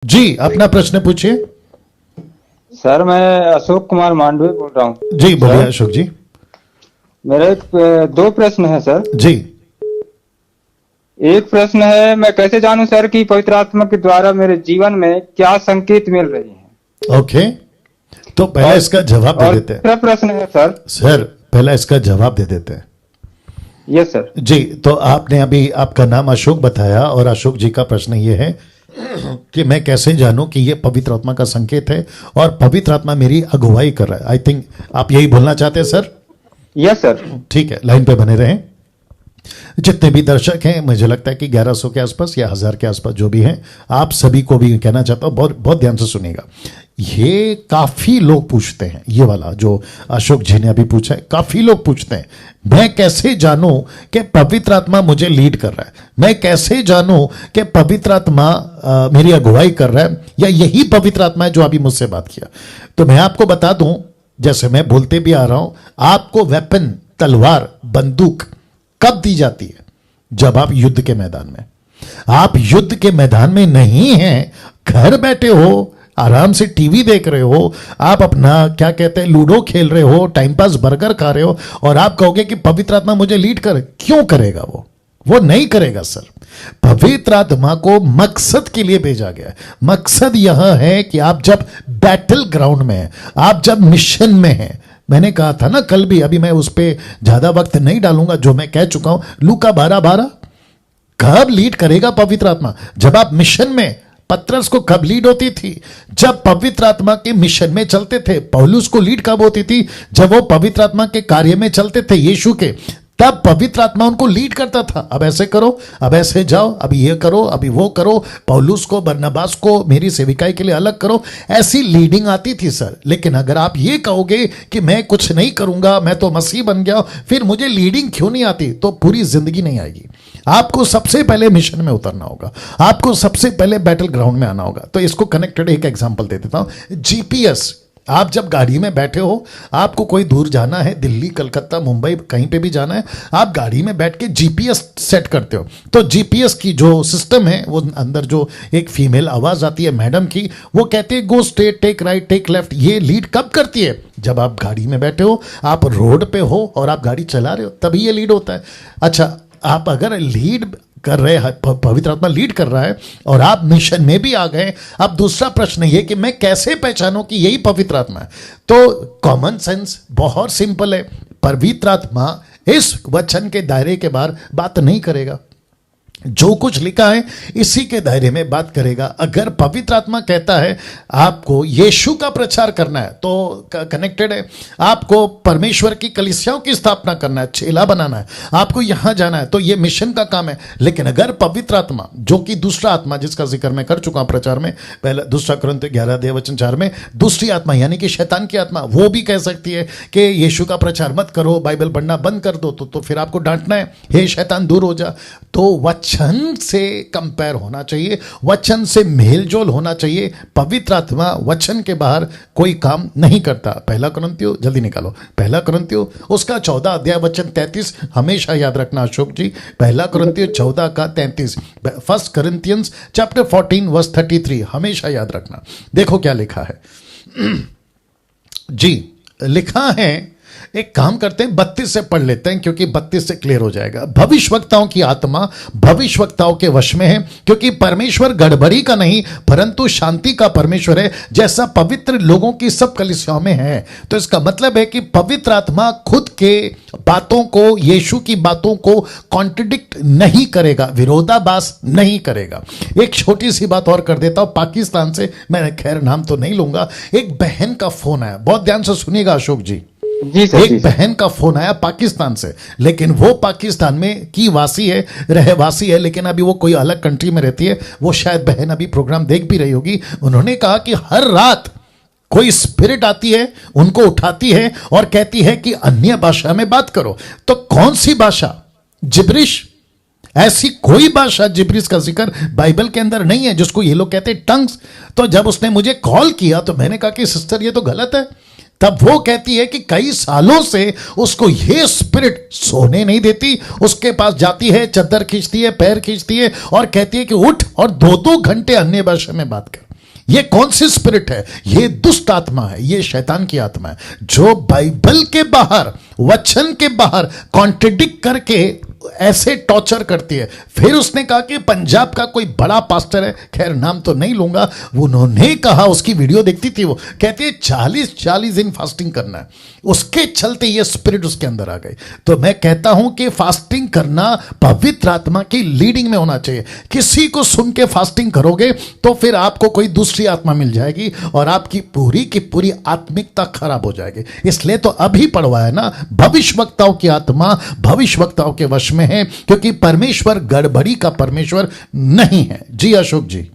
जी, अपना प्रश्न पूछिए। सर मैं अशोक कुमार मांडवे बोल रहा हूँ। जी बोलिए सर अशोक जी। मेरा दो प्रश्न है सर। जी एक प्रश्न है, मैं कैसे जानूं सर कि पवित्र आत्मा के द्वारा मेरे जीवन में क्या संकेत मिल रहे हैं। ओके, तो पहले इसका जवाब दे और देते हैं। दूसरा प्रश्न है सर पहले इसका जवाब दे देते हैं। Yes sir. जी, तो आपने अभी आपका नाम अशोक बताया और अशोक जी का प्रश्न ये है कि मैं कैसे जानूं कि ये पवित्र आत्मा का संकेत है और पवित्र आत्मा मेरी अगुवाई कर रहा है। आई थिंक आप यही बोलना चाहते हैं सर। Yes sir. ठीक है, लाइन पे बने रहें। जितने भी दर्शक हैं, मुझे लगता है कि 1100 के आसपास या 1000 के आसपास जो भी हैं, आप सभी को भी कहना चाहता हूं, बहुत बहुत ध्यान से सुनिएगा। ये काफी लोग पूछते हैं, ये वाला जो अशोक जी ने अभी पूछा है, काफी लोग पूछते हैं मैं कैसे जानूं कि पवित्र आत्मा मुझे लीड कर रहा है, मैं कैसे जानूं कि पवित्र आत्मा मेरी अगुवाई कर रहा है, या यही पवित्र आत्मा है जो अभी मुझसे बात किया। तो मैं आपको बता दूं, जैसे मैं बोलते भी आ रहा हूं, आपको वेपन, तलवार, बंदूक कब दी जाती है? जब आप युद्ध के मैदान में, आप युद्ध के मैदान में नहीं हैं, घर बैठे हो, आराम से टीवी देख रहे हो, आप अपना क्या कहते हैं लूडो खेल रहे हो, टाइम पास बर्गर खा रहे हो, और आप कहोगे कि पवित्र आत्मा मुझे लीड करे। क्यों करेगा? वो नहीं करेगा सर। पवित्र आत्मा को मकसद के लिए भेजा गया है। मकसद यह है कि आप जब बैटल ग्राउंड में हैं, आप जब मिशन में हैं, मैंने कहा था ना कल भी, अभी मैं उस पर ज्यादा वक्त नहीं डालूंगा, जो मैं कह चुका हूं, लूका 12:12 कब लीड करेगा पवित्र आत्मा? जब आप मिशन में, पतरस को कब लीड होती थी? जब पवित्र आत्मा के मिशन में चलते थे। पौलुस को लीड कब होती थी? जब वो पवित्र आत्मा के कार्य में चलते थे, यीशु के, तब पवित्र आत्मा उनको लीड करता था। अब ऐसे करो, अब ऐसे जाओ, अभी ये करो, अभी वो करो, पौलुस को, बरनबास को मेरी सेविकाई के लिए अलग करो, ऐसी लीडिंग आती थी सर। लेकिन अगर आप ये कहोगे कि मैं कुछ नहीं करूंगा, मैं तो मसीह बन गया, फिर मुझे लीडिंग क्यों नहीं आती, तो पूरी जिंदगी नहीं आएगी। आपको सबसे पहले मिशन में उतरना होगा, आपको सबसे पहले बैटल ग्राउंड में आना होगा। तो इसको कनेक्टेड एक एग्जांपल दे देता हूं। जीपीएस, आप जब गाड़ी में बैठे हो, आपको कोई दूर जाना है, दिल्ली, कलकत्ता, मुंबई, कहीं पे भी जाना है, आप गाड़ी में बैठ के जीपीएस सेट करते हो। तो जीपीएस की जो सिस्टम है, वो अंदर जो एक फीमेल आवाज आती है मैडम की, वो कहती है go straight, take right, take left. ये लीड कब करती है? जब आप गाड़ी में बैठे हो, आप रोड पे हो और आप गाड़ी चला रहे हो, तभी ये लीड होता है। अच्छा, आप अगर लीड कर रहे हैं, पवित्र आत्मा लीड कर रहा है और आप मिशन में भी आ गए, अब दूसरा प्रश्न ये कि मैं कैसे पहचानूं कि यही पवित्र आत्मा है? तो कॉमन सेंस बहुत सिंपल है। पवित्र आत्मा इस वचन के दायरे के बाहर बात नहीं करेगा। जो कुछ लिखा है इसी के दायरे में बात करेगा। अगर पवित्र आत्मा कहता है आपको यीशु का प्रचार करना है, तो कनेक्टेड है। आपको परमेश्वर की कलीसियाओं की स्थापना करना है, चेला बनाना है, आपको यहां जाना है, तो ये मिशन का काम है। लेकिन अगर पवित्र आत्मा, जो कि दूसरा आत्मा जिसका जिक्र मैं कर चुका हूं प्रचार में, पहला 2 कुरिन्थियों 11:4 में, दूसरी आत्मा यानी कि शैतान की आत्मा, वो भी कह सकती है कि यीशु का प्रचार मत करो, बाइबल पढ़ना बंद कर दो, तो फिर आपको डांटना है, हे शैतान दूर हो जा। तो वचन से कंपेयर होना चाहिए, वचन से मेलजोल होना चाहिए। पवित्र आत्मा वचन के बाहर कोई काम नहीं करता। 1 कुरिन्थियों, जल्दी निकालो, 1 कुरिन्थियों उसका 14 अध्याय वचन 33, हमेशा याद रखना अशोक जी, 1 कुरिन्थियों 14 का 33, 1 Corinthians chapter 14 verse 33, हमेशा याद रखना। देखो क्या लिखा है जी, लिखा है, एक काम करते हैं 32 से पढ़ लेते हैं, क्योंकि 32 से क्लियर हो जाएगा। भविष्यवक्ताओं की आत्मा भविष्यवक्ताओं के वश में है, क्योंकि परमेश्वर गड़बड़ी का नहीं परंतु शांति का परमेश्वर है, जैसा पवित्र लोगों की सब कलीसियाओं में है। तो इसका मतलब है कि पवित्र आत्मा खुद के बातों को, यीशु की बातों को कॉन्ट्रडिक्ट नहीं करेगा, विरोधाभास नहीं करेगा। एक छोटी सी बात और कर देता हूं, पाकिस्तान से, मैं खैर नाम तो नहीं लूंगा, एक बहन का फोन आया, बहुत ध्यान से सुनिएगा अशोक जी। एक बहन का फोन आया पाकिस्तान से, लेकिन वो पाकिस्तान में की वासी है, रहवासी है, लेकिन अभी वो कोई अलग कंट्री में रहती है। वो शायद बहन अभी प्रोग्राम देख भी रही होगी। उन्होंने कहा कि हर रात कोई स्पिरिट आती है, उनको उठाती है और कहती है कि अन्य भाषा में बात करो। तो कौन सी भाषा? जिब्रिश। ऐसी कोई भाषा, जिब्रिश का जिक्र बाइबल के अंदर नहीं है, जिसको ये लोग कहते हैं टंग्स। तो जब उसने मुझे कॉल किया तो मैंने कहा कि सिस्टर ये तो गलत है। तब वो कहती है कि कई सालों से उसको ये स्पिरिट सोने नहीं देती, उसके पास जाती है, चद्दर खींचती है, पैर खींचती है और कहती है कि उठ और 2-2 घंटे अन्य भाषा में बात कर। ये कौन सी स्पिरिट है? ये दुष्ट आत्मा है, ये शैतान की आत्मा है, जो बाइबल के बाहर, वचन के बाहर कॉन्ट्रडिक्ट करके ऐसे टॉर्चर करती है। फिर उसने कहा कि पंजाब का कोई बड़ा पास्टर है, खैर नाम तो नहीं लूंगा, उन्होंने कहा, उसकी वीडियो देखती थी, वो कहती है 40 दिन फास्टिंग करना है, उसके चलते ये स्पिरिट उसके अंदर आ गई। तो मैं कहता हूं कि फास्टिंग करना पवित्र आत्मा की लीडिंग में होना चाहिए। किसी को सुन के फास्टिंग करोगे तो फिर आपको कोई दूसरी आत्मा मिल जाएगी और आपकी पूरी की पूरी आत्मिकता खराब हो जाएगी। इसलिए तो अभी पढ़वाया ना, भविष्यवक्ताओं की आत्मा भविष्यवक्ताओं के वश में है, क्योंकि परमेश्वर गड़बड़ी का परमेश्वर नहीं है। जी अशोक जी।